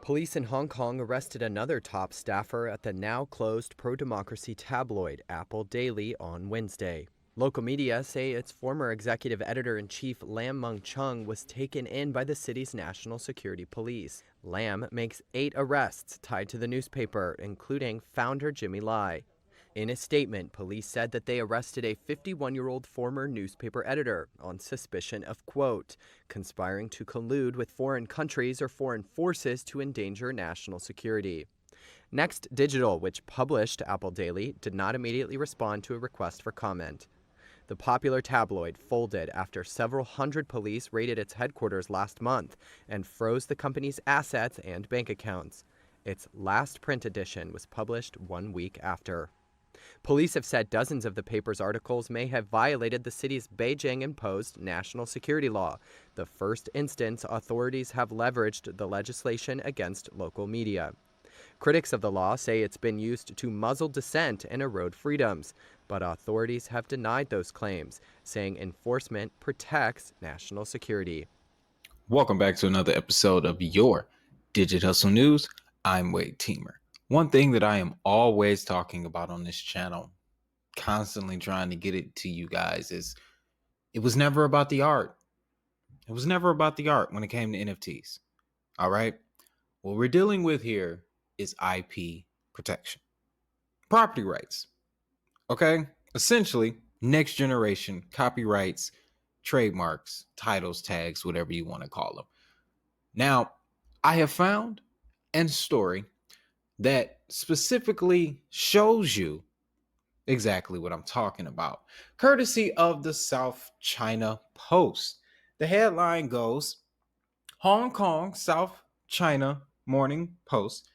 Police in Hong Kong arrested another top staffer at the now-closed pro-democracy tabloid Apple Daily on Wednesday. Local media say its former executive editor-in-chief Lam Meng-chung was taken in by the city's national security police. Lam makes 8 arrests tied to the newspaper, including founder Jimmy Lai. In a statement, police said that they arrested a 51-year-old former newspaper editor on suspicion of, quote, conspiring to collude with foreign countries or foreign forces to endanger national security. Next Digital, which published Apple Daily, did not immediately respond to a request for comment. The popular tabloid folded after several hundred police raided its headquarters last month and froze the company's assets and bank accounts. Its last print edition was published 1 week after. Police have said dozens of the paper's articles may have violated the city's Beijing-imposed national security law, the first instance authorities have leveraged the legislation against local media. Critics of the law say it's been used to muzzle dissent and erode freedoms, but authorities have denied those claims, saying enforcement protects national security. Welcome back to another episode of your Digit Hustle News. I'm Wade Teamer. One thing that I am always talking about on this channel, constantly trying to get it to you guys, is it was never about the art. It was never about the art when it came to NFTs. All right. What we're dealing with here is IP protection, property rights. Okay. Essentially, next generation copyrights, trademarks, titles, tags, whatever you want to call them. Now, I have found a story that specifically shows you exactly what I'm talking about, courtesy of the South China Post. The headline goes, Hong Kong South China Morning Post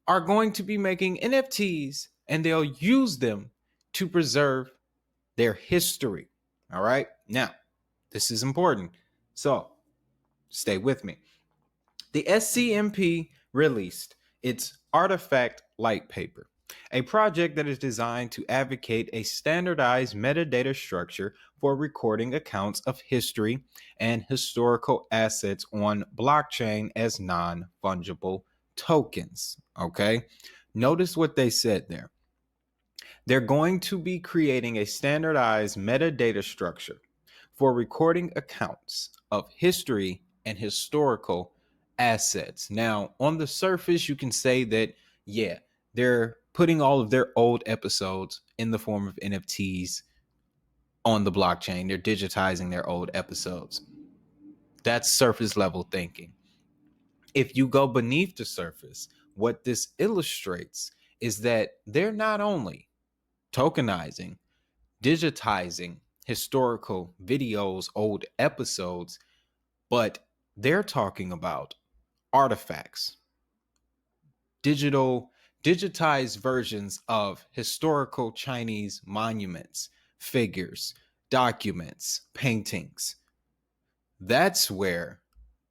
are going to be making NFTs and they'll use them to preserve their history. All right. Now, this is important. So stay with me. The SCMP released its Artifact Light Paper, a project that is designed to advocate a standardized metadata structure for recording accounts of history and historical assets on blockchain as non-fungible tokens. Okay, notice what they said there. They're going to be creating a standardized metadata structure for recording accounts of history and historical assets. Now, on the surface, you can say that, yeah, they're putting all of their old episodes in the form of NFTs on the blockchain. They're digitizing their old episodes. That's surface level thinking. If you go beneath the surface, what this illustrates is that they're not only tokenizing, digitizing historical videos, old episodes, but they're talking about artifacts, digitized versions of historical Chinese monuments, figures, documents, paintings. That's where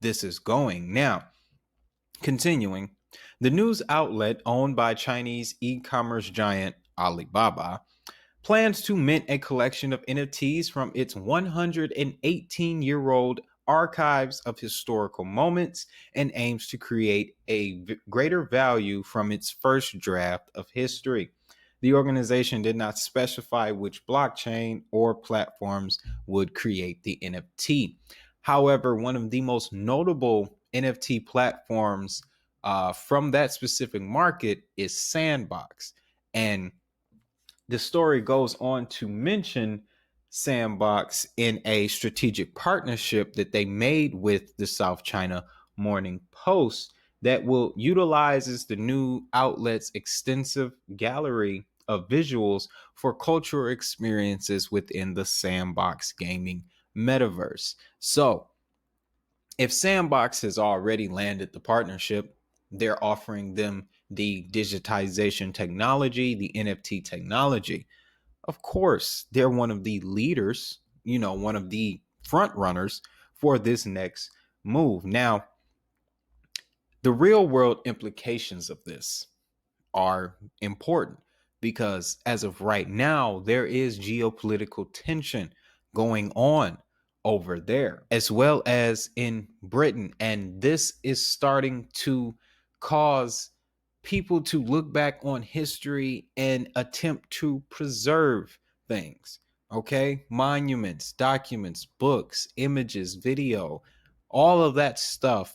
this is going. Now, continuing, the news outlet owned by Chinese e-commerce giant Alibaba plans to mint a collection of NFTs from its 118-year-old archives of historical moments and aims to create a greater value from its first draft of history. The organization did not specify which blockchain or platforms would create the NFT. However, one of the most notable NFT platforms from that specific market is Sandbox. And the story goes on to mention Sandbox in a strategic partnership that they made with the South China Morning Post that will utilizes the new outlet's extensive gallery of visuals for cultural experiences within the Sandbox gaming metaverse. So, if Sandbox has already landed the partnership, they're offering them the digitization technology, the NFT technology. Of course, they're one of the leaders, one of the front runners for this next move. Now, the real world implications of this are important because as of right now, there is geopolitical tension going on over there, as well as in Britain. And this is starting to cause people to look back on history and attempt to preserve things. Okay, monuments, documents, books, images, video, all of that stuff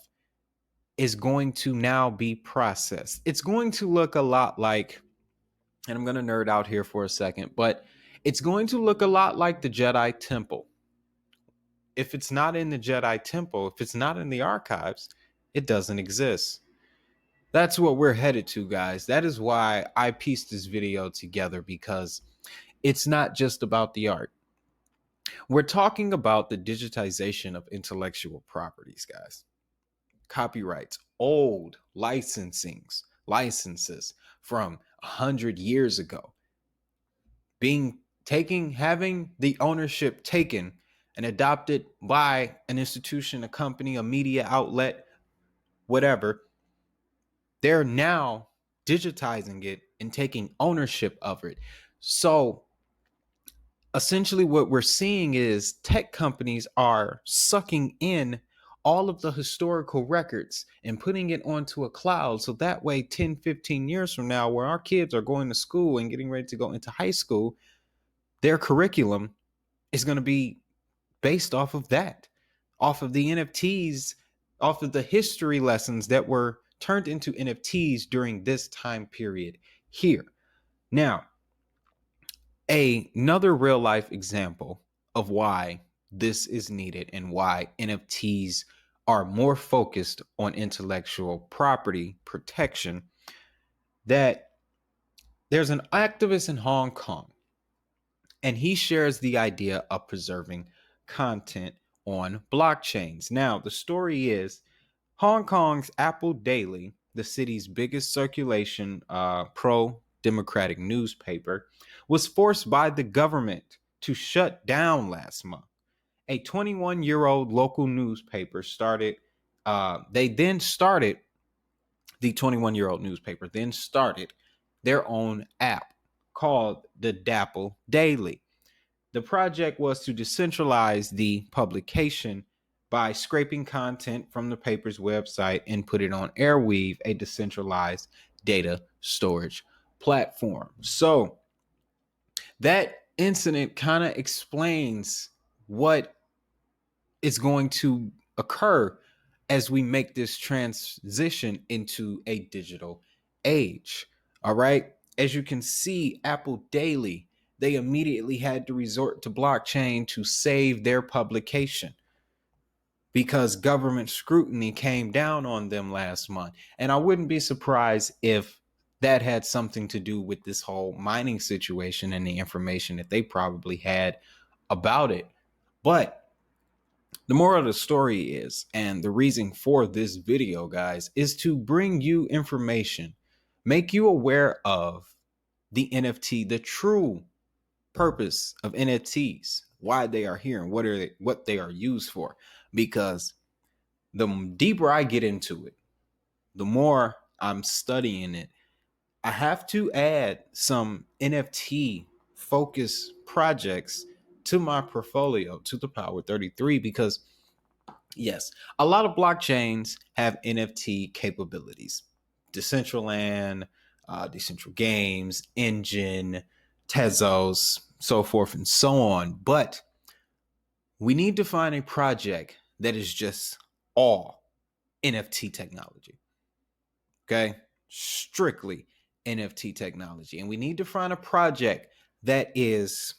is going to now be processed. It's going to look a lot like, and I'm going to nerd out here for a second, but it's going to look a lot like the Jedi Temple. If it's not in the Jedi Temple, if it's not in the archives, it doesn't exist. That's what we're headed to, guys. That is why I pieced this video together, because it's not just about the art. We're talking about the digitization of intellectual properties, guys. Copyrights, old licenses from 100 years ago, having the ownership taken and adopted by an institution, a company, a media outlet, whatever. They're now digitizing it and taking ownership of it. So essentially what we're seeing is tech companies are sucking in all of the historical records and putting it onto a cloud. So that way 10, 15 years from now, where our kids are going to school and getting ready to go into high school, their curriculum is going to be based off of that, off of the NFTs, off of the history lessons that were turned into NFTs during this time period here. Now, another real life example of why this is needed and why NFTs are more focused on intellectual property protection, that there's an activist in Hong Kong, and he shares the idea of preserving content on blockchains. Now, the story is Hong Kong's Apple Daily, the city's biggest circulation pro-democratic newspaper, was forced by the government to shut down last month. A 21-year-old local newspaper started, the 21-year-old newspaper then started their own app called the Dapple Daily. The project was to decentralize the publication by scraping content from the paper's website and put it on Airweave, a decentralized data storage platform. So that incident kind of explains what is going to occur as we make this transition into a digital age. All right. As you can see, Apple Daily, they immediately had to resort to blockchain to save their publication because government scrutiny came down on them last month. And I wouldn't be surprised if that had something to do with this whole mining situation and the information that they probably had about it. But the moral of the story is, and the reason for this video, guys, is to bring you information, make you aware of the NFT, the true purpose of NFTs, why they are here and what they are used for. Because the deeper I get into it, the more I'm studying it, I have to add some NFT focus projects to my portfolio, to the Power 33, because yes, a lot of blockchains have NFT capabilities. Decentraland, Decentral Games, Engine, Tezos, so forth and so on. But we need to find a project that is just all NFT technology. Okay? Strictly NFT technology. And we need to find a project that is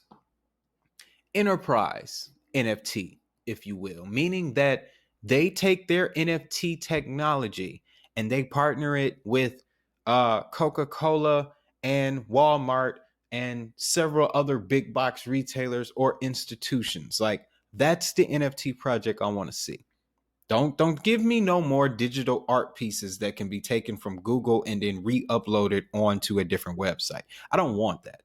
enterprise NFT, if you will, meaning that they take their NFT technology and they partner it with Coca-Cola and Walmart and several other big box retailers or institutions. Like, that's the NFT project I want to see. Don't give me no more digital art pieces that can be taken from Google and then re-uploaded onto a different website. I don't want that.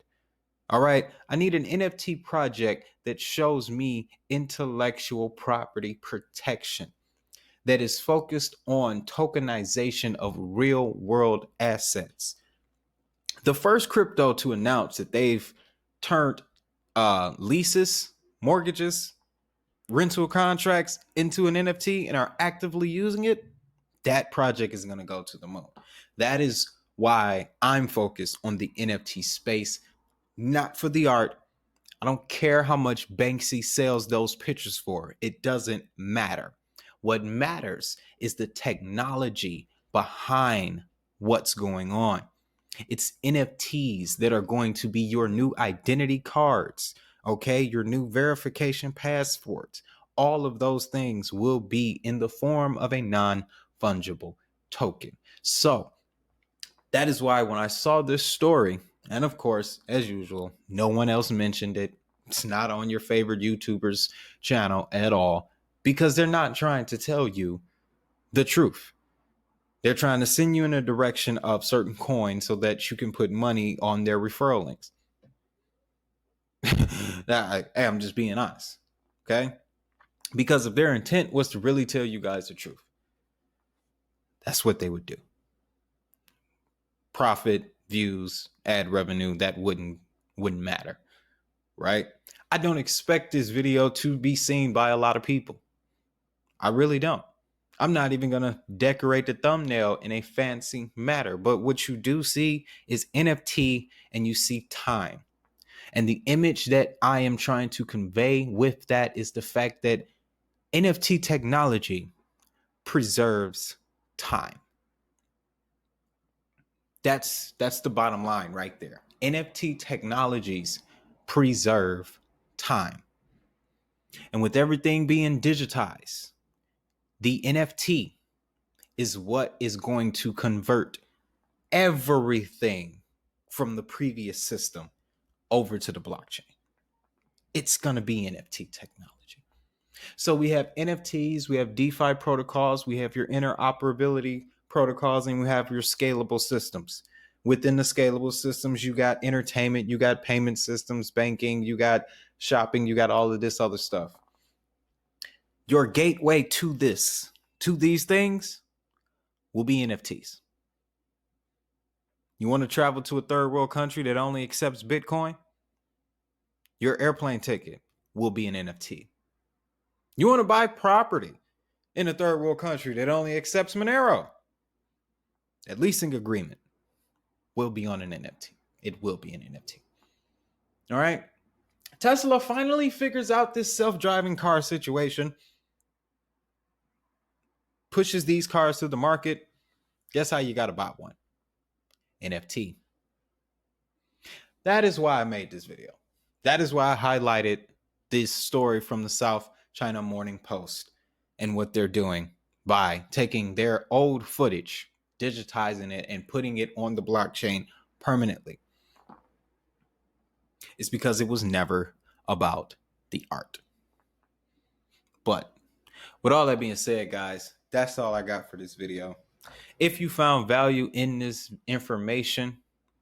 All right. I need an NFT project that shows me intellectual property protection, that is focused on tokenization of real world assets. The first crypto to announce that they've turned leases, mortgages, rental contracts into an NFT and are actively using it, That project is going to go to the moon. That is why I'm focused on the NFT space, not for the art. I don't care how much Banksy sells those pictures for. It doesn't matter. What matters is the technology behind what's going on. It's NFTs that are going to be your new identity cards, okay? Your new verification passports. All of those things will be in the form of a non-fungible token. So that is why when I saw this story, and of course, as usual, no one else mentioned it. It's not on your favorite YouTuber's channel at all, because they're not trying to tell you the truth. They're trying to send you in a direction of certain coins so that you can put money on their referral links. I'm just being honest, okay? Because if their intent was to really tell you guys the truth, that's what they would do. Profit, views, ad revenue, that wouldn't matter, right? I don't expect this video to be seen by a lot of people. I really don't. I'm not even going to decorate the thumbnail in a fancy manner. But what you do see is NFT, and you see time. And the image that I am trying to convey with that is the fact that NFT technology preserves time. That's the bottom line right there. NFT technologies preserve time. And with everything being digitized, the NFT is what is going to convert everything from the previous system over to the blockchain. It's going to be NFT technology. So we have NFTs, we have DeFi protocols, we have your interoperability protocols, and we have your scalable systems. Within the scalable systems, you got entertainment, you got payment systems, banking, you got shopping, you got all of this other stuff. Your gateway to these things will be NFTs. You want to travel to a third world country that only accepts Bitcoin? Your airplane ticket will be an NFT. You want to buy property in a third world country that only accepts Monero? That leasing agreement will be on an NFT. It will be an NFT. All right. Tesla finally figures out this self-driving car situation, pushes these cars to the market. Guess how you got to buy one? NFT. That is why I made this video. That is why I highlighted this story from the South China Morning Post and what they're doing by taking their old footage, digitizing it, and putting it on the blockchain permanently. It's because it was never about the art. But with all that being said, guys, that's all I got for this video. If you found value in this information,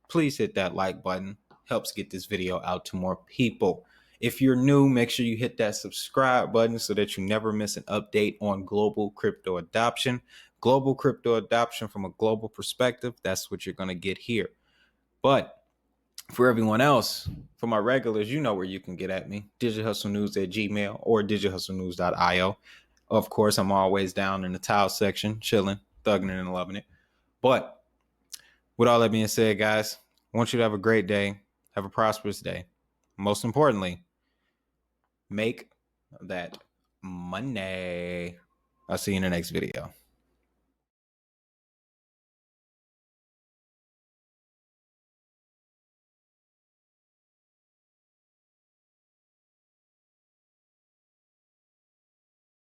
please hit that like button. Helps get this video out to more people. If you're new, make sure you hit that subscribe button so that you never miss an update on global crypto adoption. Global crypto adoption from a global perspective, that's what you're going to get here. But for everyone else, for my regulars, you know where you can get at me. DigitalHustleNews@gmail or digitalhustlenews.io. Of course, I'm always down in the tile section, chilling, thugging it and loving it. But with all that being said, guys, I want you to have a great day. Have a prosperous day. Most importantly, make that money. I'll see you in the next video.